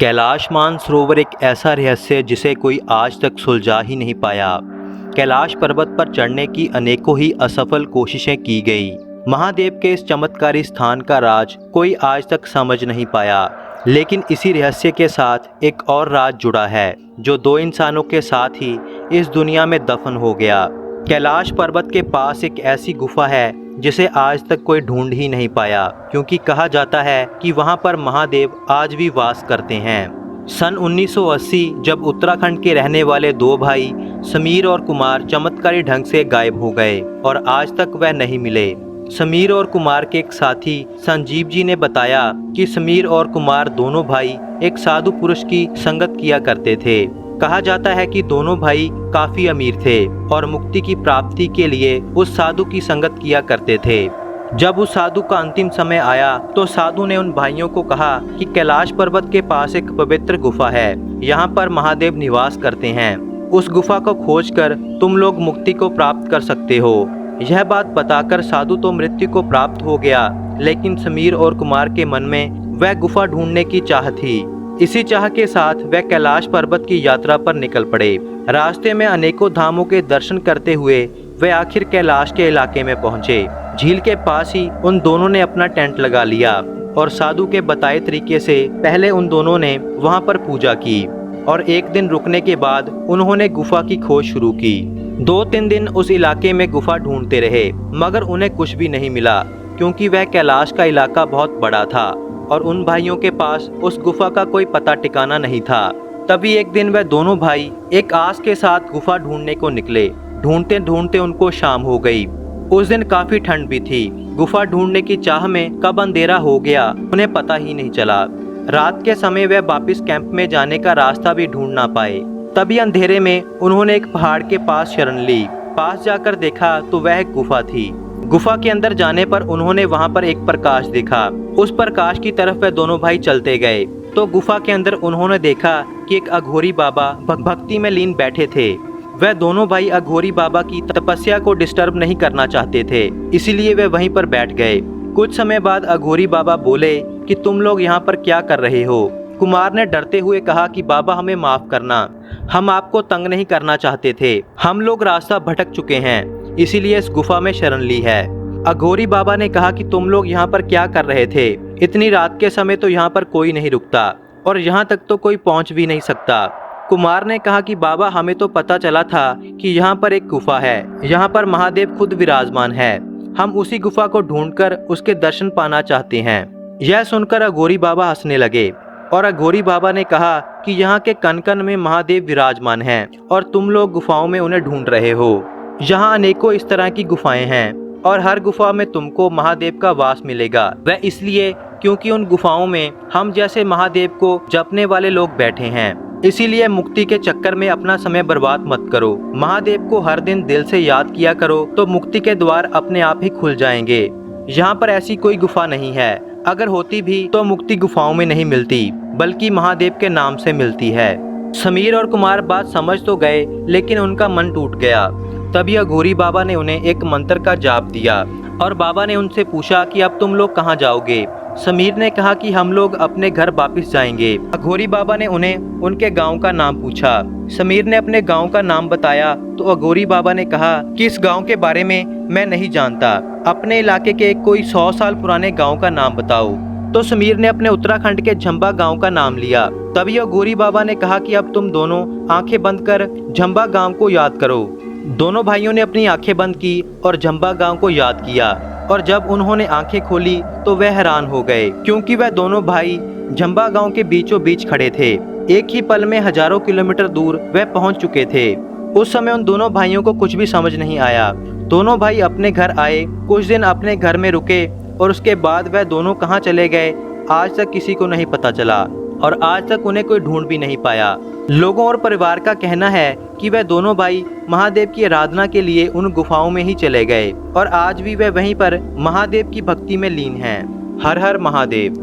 कैलाश मानसरोवर एक ऐसा रहस्य है जिसे कोई आज तक सुलझा ही नहीं पाया। कैलाश पर्वत पर चढ़ने की अनेकों ही असफल कोशिशें की गई। महादेव के इस चमत्कारी स्थान का राज कोई आज तक समझ नहीं पाया। लेकिन इसी रहस्य के साथ एक और राज जुड़ा है जो दो इंसानों के साथ ही इस दुनिया में दफन हो गया। कैलाश पर्वत के पास एक ऐसी गुफा है जिसे आज तक कोई ढूंढ ही नहीं पाया, क्योंकि कहा जाता है कि वहां पर महादेव आज भी वास करते हैं। सन 1980 जब उत्तराखंड के रहने वाले दो भाई समीर और कुमार चमत्कारी ढंग से गायब हो गए और आज तक वह नहीं मिले। समीर और कुमार के एक साथी संजीव जी ने बताया कि समीर और कुमार दोनों भाई एक साधु पुरुष की संगत किया करते थे। कहा जाता है कि दोनों भाई काफी अमीर थे और मुक्ति की प्राप्ति के लिए उस साधु की संगत किया करते थे। जब उस साधु का अंतिम समय आया तो साधु ने उन भाइयों को कहा कि कैलाश पर्वत के पास एक पवित्र गुफा है, यहाँ पर महादेव निवास करते हैं। उस गुफा को खोजकर तुम लोग मुक्ति को प्राप्त कर सकते हो। यह बात बताकर साधु तो मृत्यु को प्राप्त हो गया, लेकिन समीर और कुमार के मन में वह गुफा ढूंढने की चाह थी। इसी चाह के साथ वह कैलाश पर्वत की यात्रा पर निकल पड़े। रास्ते में अनेकों धामों के दर्शन करते हुए वे आखिर कैलाश के इलाके में पहुंचे। झील के पास ही उन दोनों ने अपना टेंट लगा लिया और साधु के बताए तरीके से पहले उन दोनों ने वहां पर पूजा की और एक दिन रुकने के बाद उन्होंने गुफा की खोज शुरू की। 2-3 दिन उस इलाके में गुफा ढूंढते रहे, मगर उन्हें कुछ भी नहीं मिला, क्योंकि वह कैलाश का इलाका बहुत बड़ा था और उन भाइयों के पास उस गुफा का कोई पता ठिकाना नहीं था। तभी एक दिन वह दोनों भाई एक आस के साथ गुफा ढूंढने को निकले। ढूंढते ढूंढते उनको शाम हो गई। उस दिन काफी ठंड भी थी। गुफा ढूंढने की चाह में कब अंधेरा हो गया उन्हें पता ही नहीं चला। रात के समय वह वापस कैंप में जाने का रास्ता भी ढूंढ ना पाए। तभी अंधेरे में उन्होंने एक पहाड़ के पास शरण ली। पास जाकर देखा तो वह एक गुफा थी। गुफा के अंदर जाने पर उन्होंने वहां पर एक प्रकाश देखा। उस प्रकाश की तरफ वह दोनों भाई चलते गए तो गुफा के अंदर उन्होंने देखा कि एक अघोरी बाबा भक्ति में लीन बैठे थे। वह दोनों भाई अघोरी बाबा की तपस्या को डिस्टर्ब नहीं करना चाहते थे, इसीलिए वे वहीं पर बैठ गए। कुछ समय बाद अघोरी बाबा बोले कि तुम लोग यहाँ पर क्या कर रहे हो। कुमार ने डरते हुए कहा कि बाबा हमें माफ करना, हम आपको तंग नहीं करना चाहते थे, हम लोग रास्ता भटक चुके हैं, इसीलिए इस गुफा में शरण ली है। अघोरी बाबा ने कहा कि तुम लोग यहाँ पर क्या कर रहे थे, इतनी रात के समय तो यहाँ पर कोई नहीं रुकता और यहाँ तक तो कोई पहुँच भी नहीं सकता। कुमार ने कहा कि बाबा हमें तो पता चला था कि यहाँ पर एक गुफा है, यहाँ पर महादेव खुद विराजमान है, हम उसी गुफा को ढूंढकर उसके दर्शन पाना चाहते हैं। यह सुनकर अघोरी बाबा हंसने लगे और अघोरी बाबा ने कहा कि यहाँ के कण कण में महादेव विराजमान हैं और तुम लोग गुफाओं में उन्हें ढूंढ रहे हो। यहाँ अनेकों इस तरह की गुफाएं हैं और हर गुफा में तुमको महादेव का वास मिलेगा। वह इसलिए क्योंकि उन गुफाओं में हम जैसे महादेव को जपने वाले लोग बैठे हैं। इसीलिए मुक्ति के चक्कर में अपना समय बर्बाद मत करो। महादेव को हर दिन दिल से याद किया करो तो मुक्ति के द्वार अपने आप ही खुल जाएंगे। यहाँ पर ऐसी कोई गुफा नहीं है, अगर होती भी तो मुक्ति गुफाओं में नहीं मिलती, बल्कि महादेव के नाम से मिलती है। समीर और कुमार बात समझ तो गए, लेकिन उनका मन टूट गया। तभी अघोरी बाबा ने उन्हें एक मंत्र का जाप दिया और बाबा ने उनसे पूछा कि अब तुम लोग कहाँ जाओगे। समीर ने कहा कि हम लोग अपने घर वापस जाएंगे। अघोरी बाबा ने उन्हें उनके गांव का नाम पूछा। समीर ने अपने गांव का नाम बताया तो अघोरी बाबा ने कहा कि इस गांव के बारे में मैं नहीं जानता, अपने इलाके के कोई 100 साल पुराने गांव का नाम बताओ। तो समीर ने अपने उत्तराखंड के झंबा गांव का नाम लिया। तभी अघोरी बाबा ने कहा कि अब तुम दोनों आंखें बंद कर झंबा गांव को याद करो। दोनों भाइयों ने अपनी आंखें बंद की और झंबा गांव को याद किया और जब उन्होंने आंखें खोली तो वह हैरान हो गए, क्योंकि वह दोनों भाई झंबा गांव के बीचों बीच खड़े थे। एक ही पल में हजारों किलोमीटर दूर वह पहुंच चुके थे। उस समय उन दोनों भाइयों को कुछ भी समझ नहीं आया। दोनों भाई अपने घर आए, कुछ दिन अपने घर में रुके और उसके बाद वह दोनों कहाँ चले गए आज तक किसी को नहीं पता चला और आज तक उन्हें कोई ढूंढ भी नहीं पाया। लोगों और परिवार का कहना है कि वह दोनों भाई महादेव की आराधना के लिए उन गुफाओं में ही चले गए और आज भी वह वहीं पर महादेव की भक्ति में लीन हैं। हर हर महादेव।